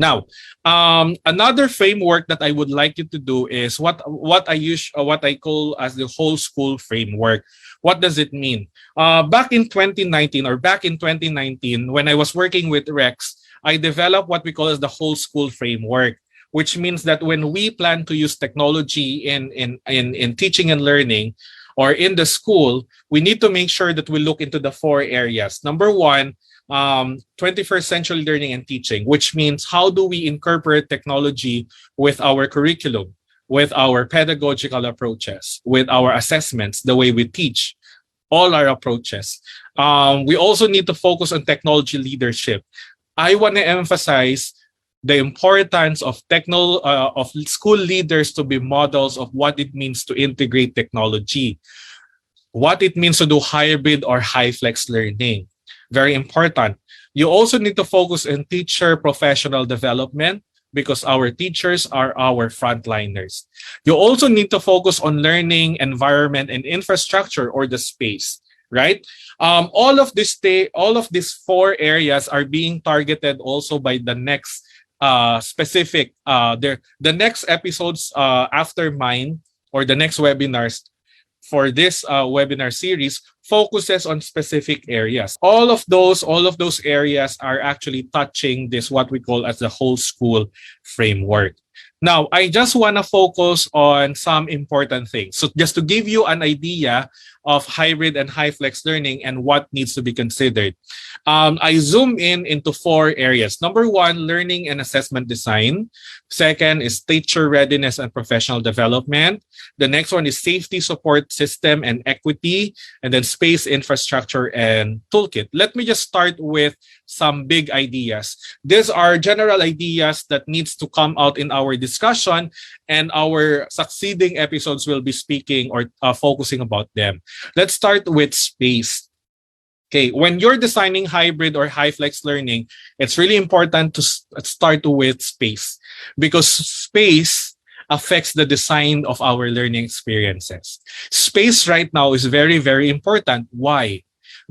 Now, another framework that I would like you to do is what I call as the whole school framework. What does it mean? Back in 2019 or back in 2019, when I was working with Rex, I developed what we call as the whole school framework, which means that when we plan to use technology in teaching and learning or in the school, we need to make sure that we look into the four areas. Number one, 21st century learning and teaching, which means how do we incorporate technology with our curriculum, with our pedagogical approaches, with our assessments, the way we teach, all our approaches. We also need to focus on technology leadership. I want to emphasize the importance of of school leaders to be models of what it means to integrate technology, what it means to do hybrid or HyFlex learning. Very important. You also need to focus on teacher professional development because our teachers are our frontliners. You also need to focus on learning environment and infrastructure or the space, right? All of these four areas are being targeted also by the next specific the next episodes after mine or the next webinars for this webinar series focuses on specific areas. All of those areas are actually touching this what we call as the whole school framework. Now, I just want to focus on some important things. So just to give you an idea of hybrid and HyFlex learning and what needs to be considered. I zoom into four areas. Number one, learning and assessment design. Second is teacher readiness and professional development. The next one is safety support system and equity, and then space infrastructure and toolkit. Let me just start with some big ideas. These are general ideas that needs to come out in our discussion, and our succeeding episodes will be speaking or focusing about them. Let's start with space. Okay, when you're designing hybrid or HyFlex learning, it's really important to start with space because space affects the design of our learning experiences. Space right now is very, very important. Why?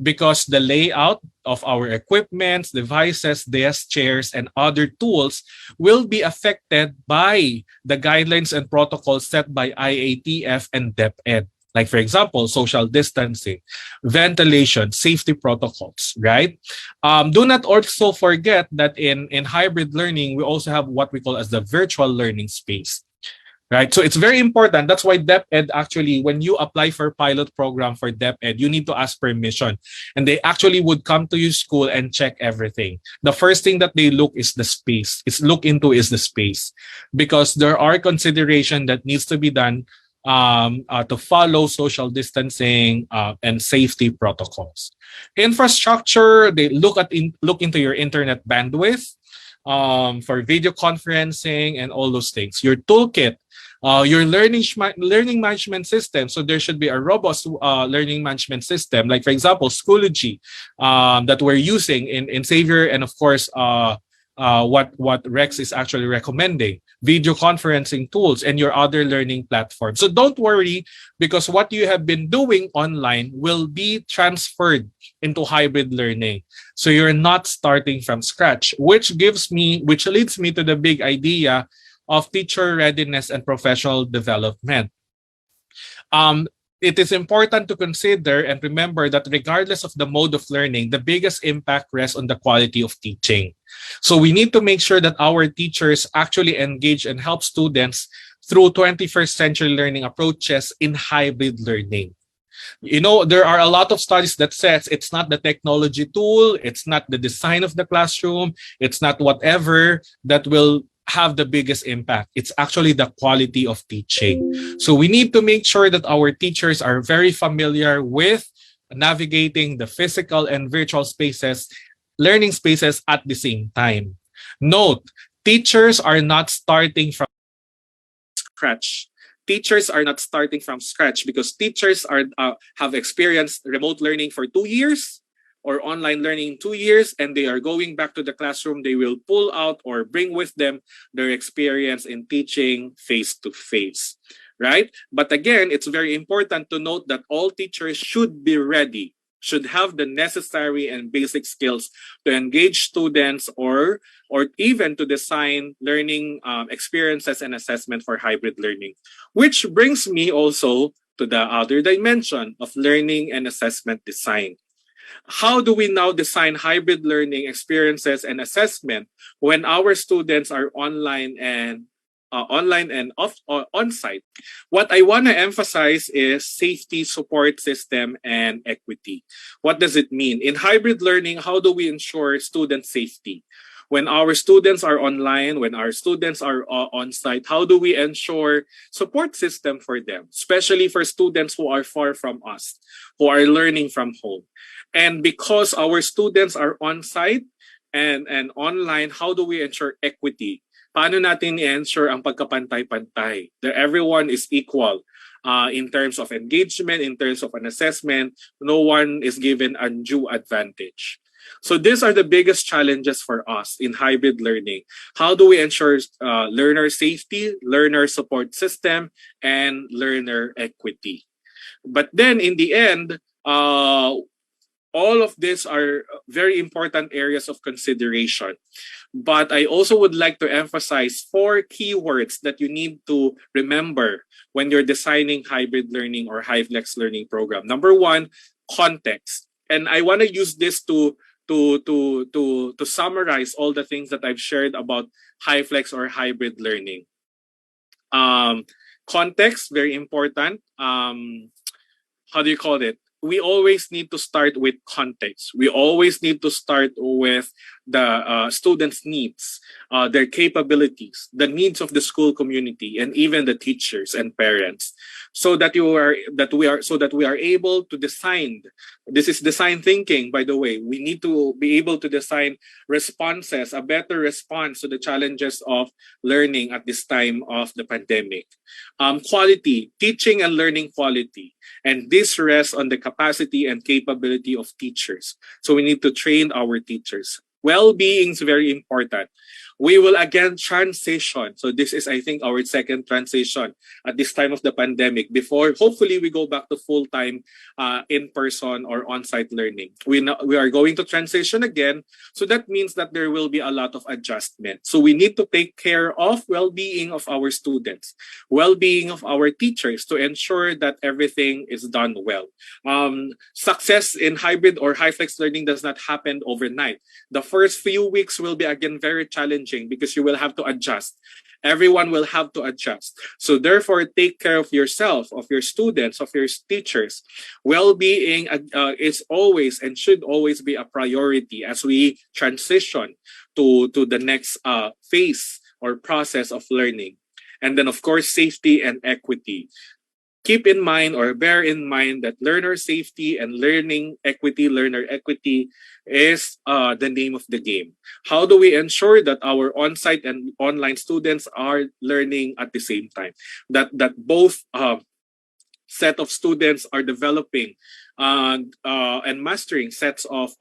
Because the layout of our equipments, devices, desks, chairs, and other tools will be affected by the guidelines and protocols set by IATF and DepEd. Like, for example, social distancing, ventilation, safety protocols, right? Do not also forget that in hybrid learning, we also have what we call as the virtual learning space, right? So it's very important. That's why DepEd actually, when you apply for pilot program for DepEd, you need to ask permission. And they actually would come to your school and check everything. The first thing that they look is the space. Look into is the space. Because there are consideration that needs to be done to follow social distancing and safety protocols. Infrastructure, they look into your internet bandwidth for video conferencing and all those things. Your toolkit, your learning management system. So there should be a robust learning management system, like for example, Schoology that we're using in Xavier, and of course what Rex is actually recommending, video conferencing tools, and your other learning platforms. So don't worry, because what you have been doing online will be transferred into hybrid learning. So you're not starting from scratch, which leads me to the big idea of teacher readiness and professional development. It is important to consider and remember that regardless of the mode of learning, the biggest impact rests on the quality of teaching. So we need to make sure that our teachers actually engage and help students through 21st century learning approaches in hybrid learning. You know, there are a lot of studies that says it's not the technology tool, it's not the design of the classroom, it's not whatever that will have the biggest impact. It's actually the quality of teaching. So we need to make sure that our teachers are very familiar with navigating the physical and virtual spaces, learning spaces at the same time. Note, teachers are not starting from scratch. Teachers are not starting from scratch because teachers have experienced remote learning for 2 years or online learning 2 years, and they are going back to the classroom. They will pull out or bring with them their experience in teaching face-to-face, right? But again, it's very important to note that all teachers should be ready should have the necessary and basic skills to engage students or even to design learning experiences and assessment for hybrid learning. Which brings me also to the other dimension of learning and assessment design. How do we now design hybrid learning experiences and assessment when our students are online and on-site? What I want to emphasize is safety, support system, and equity. What does it mean? In hybrid learning, how do we ensure student safety? When our students are online, when our students are on-site, how do we ensure support system for them, especially for students who are far from us, who are learning from home? And because our students are on-site and online, how do we ensure equity? Paano natin i-ensure ang pagkapantay-pantay? That everyone is equal in terms of engagement, in terms of an assessment. No one is given undue advantage. So these are the biggest challenges for us in hybrid learning. How do we ensure learner safety, learner support system, and learner equity? But then in the end, all of these are very important areas of consideration. But I also would like to emphasize 4 keywords that you need to remember when you're designing hybrid learning or HyFlex learning program. Number 1, context. And I want to use this to summarize all the things that I've shared about HyFlex or hybrid learning. Context, very important. How do you call it? We always need to start with context. We always need to start with the students' needs, their capabilities, the needs of the school community, and even the teachers and parents, so that we are able to design. This is design thinking, by the way. We need to be able to design responses, a better response to the challenges of learning at this time of the pandemic. Quality, teaching and learning quality. And this rests on the capacity and capability of teachers. So we need to train our teachers. Well-being is very important. We will again transition. So this is, I think, our second transition at this time of the pandemic. Before, hopefully, we go back to full-time in-person or on-site learning. We are going to transition again. So that means that there will be a lot of adjustment. So we need to take care of well-being of our students, well-being of our teachers to ensure that everything is done well. Success in hybrid or HyFlex learning does not happen overnight. The first few weeks will be again very challenging because you will have to adjust. Everyone will have to adjust. So therefore, take care of yourself, of your students, of your teachers. Well-being is always and should always be a priority as we transition to the next phase or process of learning. And then, of course, safety and equity. Keep in mind or bear in mind that learner safety and learner equity is the name of the game. How do we ensure that our on-site and online students are learning at the same time? That both set of students are developing and mastering sets of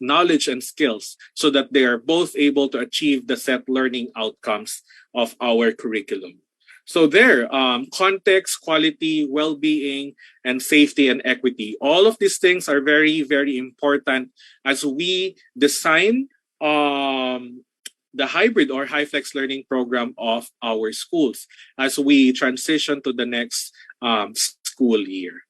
knowledge and skills, so that they are both able to achieve the set learning outcomes of our curriculum. So there, context, quality, well-being, and safety and equity. All of these things are very, very important as we design the hybrid or HyFlex learning program of our schools as we transition to the next school year.